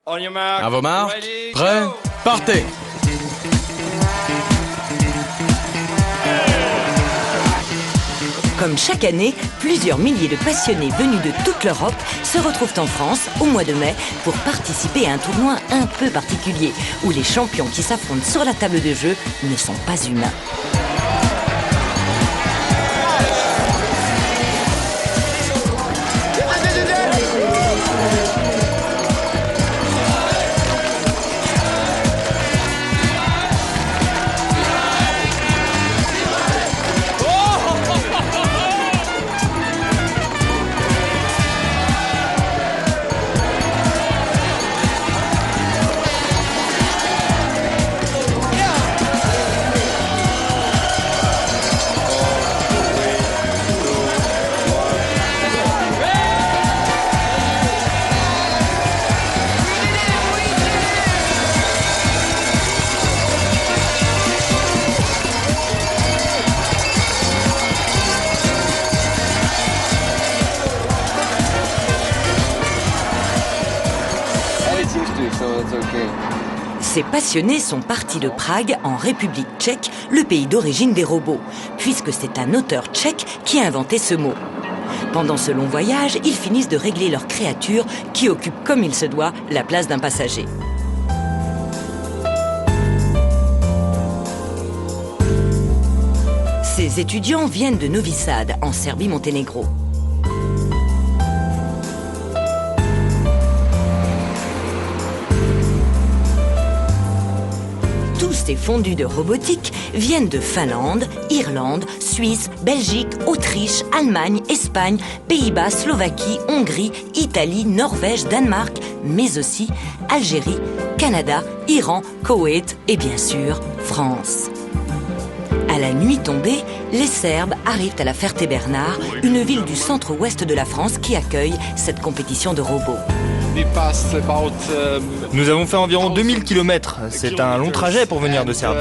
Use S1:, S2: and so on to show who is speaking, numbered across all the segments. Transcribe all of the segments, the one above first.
S1: À vos marques, prêts, partez!
S2: Comme chaque année, plusieurs milliers de passionnés venus de toute l'Europe se retrouvent en France au mois de mai pour participer à un tournoi un peu particulier où les champions qui s'affrontent sur la table de jeu ne sont pas humains. Ces passionnés sont partis de Prague, en République tchèque, le pays d'origine des robots, puisque c'est un auteur tchèque qui a inventé ce mot. Pendant ce long voyage, ils finissent de régler leur créature qui occupe comme il se doit la place d'un passager. Ces étudiants viennent de Novi Sad, en Serbie-Monténégro. Tous ces fondus de robotique viennent de Finlande, Irlande, Suisse, Belgique, Autriche, Allemagne, Espagne, Pays-Bas, Slovaquie, Hongrie, Italie, Norvège, Danemark, mais aussi Algérie, Canada, Iran, Koweït et bien sûr France. À la nuit tombée, les Serbes arrivent à la Ferté-Bernard, une ville du centre-ouest de la France qui accueille cette compétition de robots.
S3: Nous avons fait environ 2000 km. C'est un long trajet pour venir de Serbie.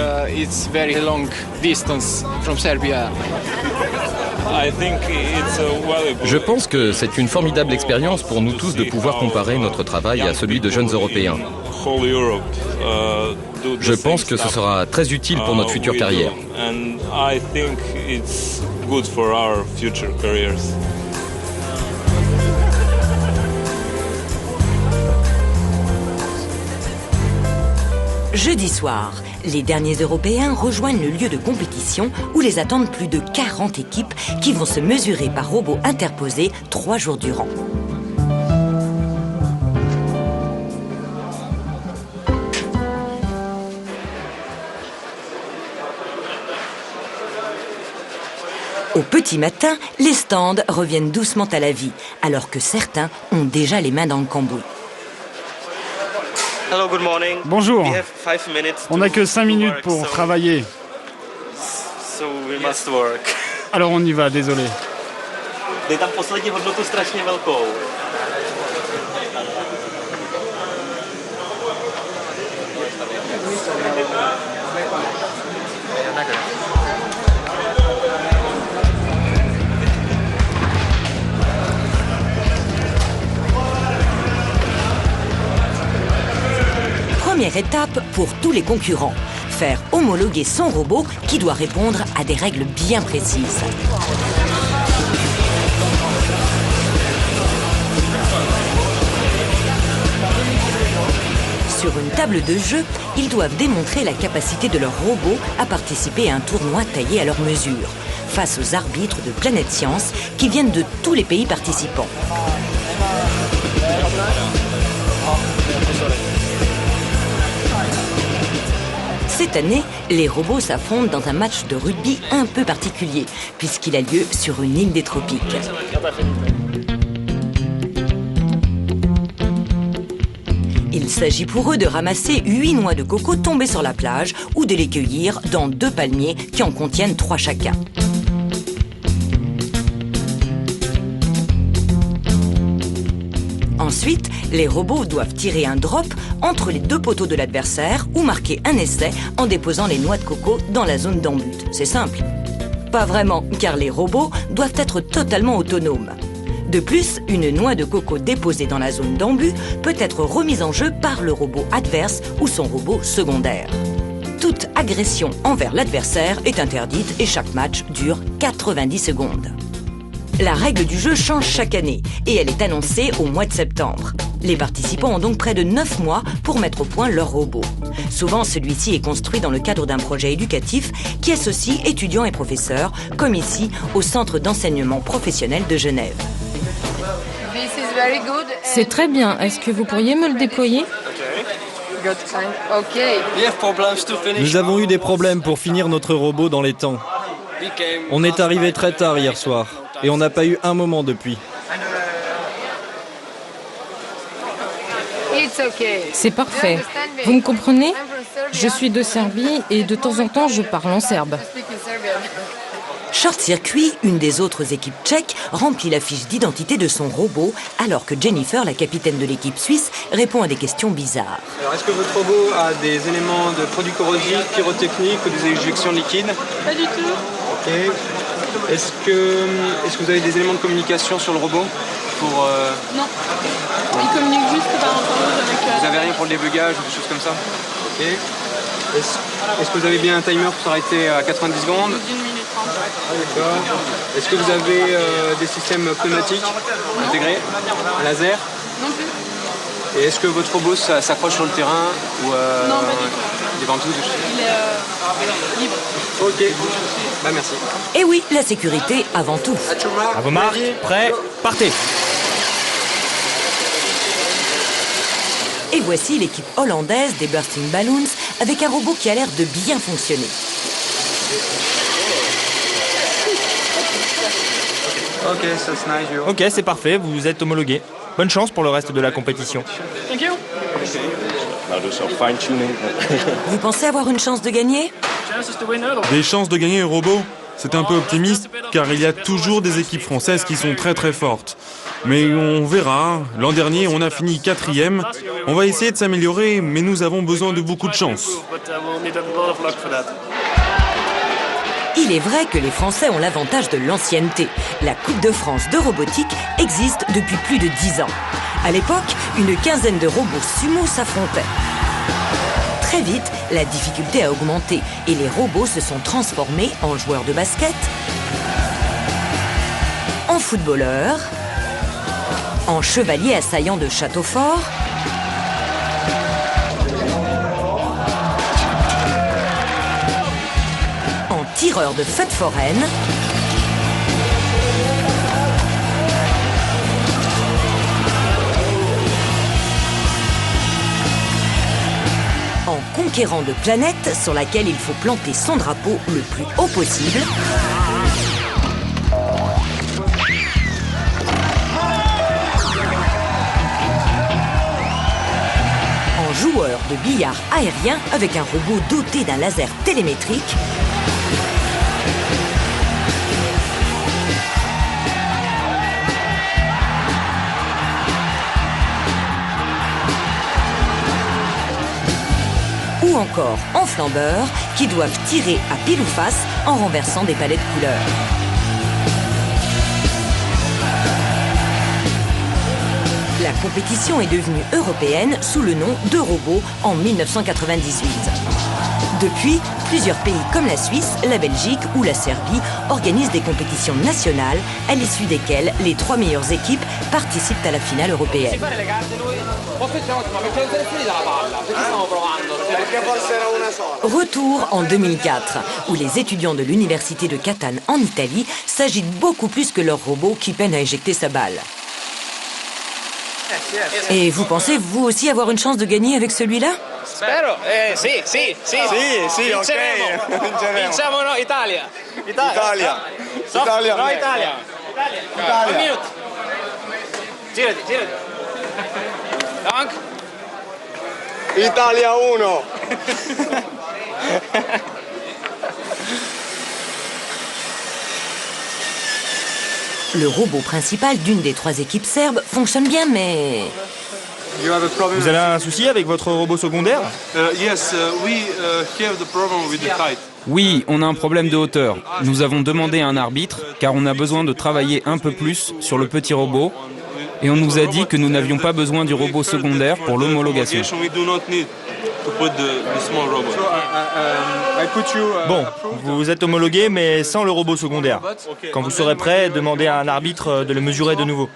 S4: Je pense que c'est une formidable expérience pour nous tous de pouvoir comparer notre travail à celui de jeunes Européens. Je pense que ce sera très utile pour notre future carrière.
S2: Jeudi soir, les derniers Européens rejoignent le lieu de compétition où les attendent plus de 40 équipes qui vont se mesurer par robots interposés 3 jours durant. Au petit matin, les stands reviennent doucement à la vie, alors que certains ont déjà les mains dans le cambouis.
S5: Bonjour, on n'a que 5 minutes pour travailler. Alors on y va, désolé.
S2: Première étape pour tous les concurrents, faire homologuer son robot qui doit répondre à des règles bien précises. Sur une table de jeu, ils doivent démontrer la capacité de leur robot à participer à un tournoi taillé à leur mesure, face aux arbitres de Planète Science qui viennent de tous les pays participants. Cette année, les robots s'affrontent dans un match de rugby un peu particulier, puisqu'il a lieu sur une île des tropiques. Il s'agit pour eux de ramasser 8 noix de coco tombées sur la plage ou de les cueillir dans 2 palmiers qui en contiennent 3 chacun. Ensuite, les robots doivent tirer un drop entre les 2 poteaux de l'adversaire ou marquer un essai en déposant les noix de coco dans la zone d'en-but. C'est simple. Pas vraiment, car les robots doivent être totalement autonomes. De plus, une noix de coco déposée dans la zone d'embut peut être remise en jeu par le robot adverse ou son robot secondaire. Toute agression envers l'adversaire est interdite et chaque match dure 90 secondes. La règle du jeu change chaque année et elle est annoncée au mois de septembre. Les participants ont donc près de 9 mois pour mettre au point leur robot. Souvent, celui-ci est construit dans le cadre d'un projet éducatif qui associe étudiants et professeurs, comme ici au Centre d'enseignement professionnel de Genève.
S6: C'est très bien. Est-ce que vous pourriez me le déployer?
S7: Nous avons eu des problèmes pour finir notre robot dans les temps. On est arrivé très tard hier soir et on n'a pas eu un moment depuis.
S6: C'est parfait. Vous me comprenez? Je suis de Serbie et de temps en temps je parle en serbe.
S2: Short Circuit, une des autres équipes tchèques, remplit la fiche d'identité de son robot, alors que Jennifer, la capitaine de l'équipe suisse, répond à des questions bizarres.
S8: Alors, est-ce que votre robot a des éléments de produits corrosifs, pyrotechniques ou des éjections liquides?
S9: Pas du tout.
S8: Ok. Est-ce que vous avez des éléments de communication sur le robot pour,
S9: Non. Il communique juste par internet avec...
S8: Vous n'avez rien pour le débugage ou des choses comme ça? Ok. Est-ce que vous avez bien un timer pour s'arrêter à 90 secondes?
S9: D'une minute 30.
S8: Ah, d'accord. Est-ce que vous avez des systèmes pneumatiques intégrés? Un laser?
S9: Non plus.
S8: Et est-ce que votre robot s'accroche sur le terrain ou
S9: Non, pas du tout.
S8: des ventouses?
S9: Il est libre.
S8: Ok. Bah merci.
S2: Et oui, la sécurité avant tout.
S3: À vos marques, prêts, partez.
S2: Et voici l'équipe hollandaise des Bursting Balloons avec un robot qui a l'air de bien fonctionner.
S3: Ok, c'est parfait, vous êtes homologué. Bonne chance pour le reste de la compétition.
S9: Thank you.
S2: Vous pensez avoir une chance de gagner?
S10: Des chances de gagner un robot? C'est un peu optimiste, car il y a toujours des équipes françaises qui sont très très fortes. Mais on verra. L'an dernier, on a fini 4e. On va essayer de s'améliorer, mais nous avons besoin de beaucoup de chance.
S2: Il est vrai que les Français ont l'avantage de l'ancienneté. La Coupe de France de robotique existe depuis plus de 10 ans. À l'époque, une quinzaine de robots sumo s'affrontaient. Très vite, la difficulté a augmenté et les robots se sont transformés en joueurs de basket, en footballeurs, en chevaliers assaillants de château fort, en tireurs de fêtes foraines, en conquérant de planètes sur laquelle il faut planter son drapeau le plus haut possible, en joueur de billard aérien avec un robot doté d'un laser télémétrique, ou encore en flambeurs qui doivent tirer à pile ou face en renversant des palets de couleurs. La compétition est devenue européenne sous le nom d'Eurobo en 1998. Depuis, plusieurs pays comme la Suisse, la Belgique ou la Serbie organisent des compétitions nationales à l'issue desquelles les 3 meilleures équipes participent à la finale européenne. Retour en 2004, où les étudiants de l'université de Catane en Italie s'agitent beaucoup plus que leur robot qui peine à éjecter sa balle. Et vous pensez, vous aussi, avoir une chance de gagner avec celui-là?
S11: Spero, sì, vinceremo. Vinciamo no, Italia.
S12: Italia.
S11: No, Italia. Un minuto. Girati. Donc.
S12: Italia 1.
S2: Le robot principal d'une des 3 équipes serbes fonctionne bien, mais...
S3: Vous avez un souci avec votre robot secondaire?
S12: Yes, we have the problem with the kite. Oui, on a un problème de hauteur. Nous avons demandé à un arbitre, car on a besoin de travailler un peu plus sur le petit robot, et on nous a dit que nous n'avions pas besoin du robot secondaire pour l'homologation.
S3: Bon, vous êtes homologué, mais sans le robot secondaire. Quand vous serez prêt, demandez à un arbitre de le mesurer de nouveau.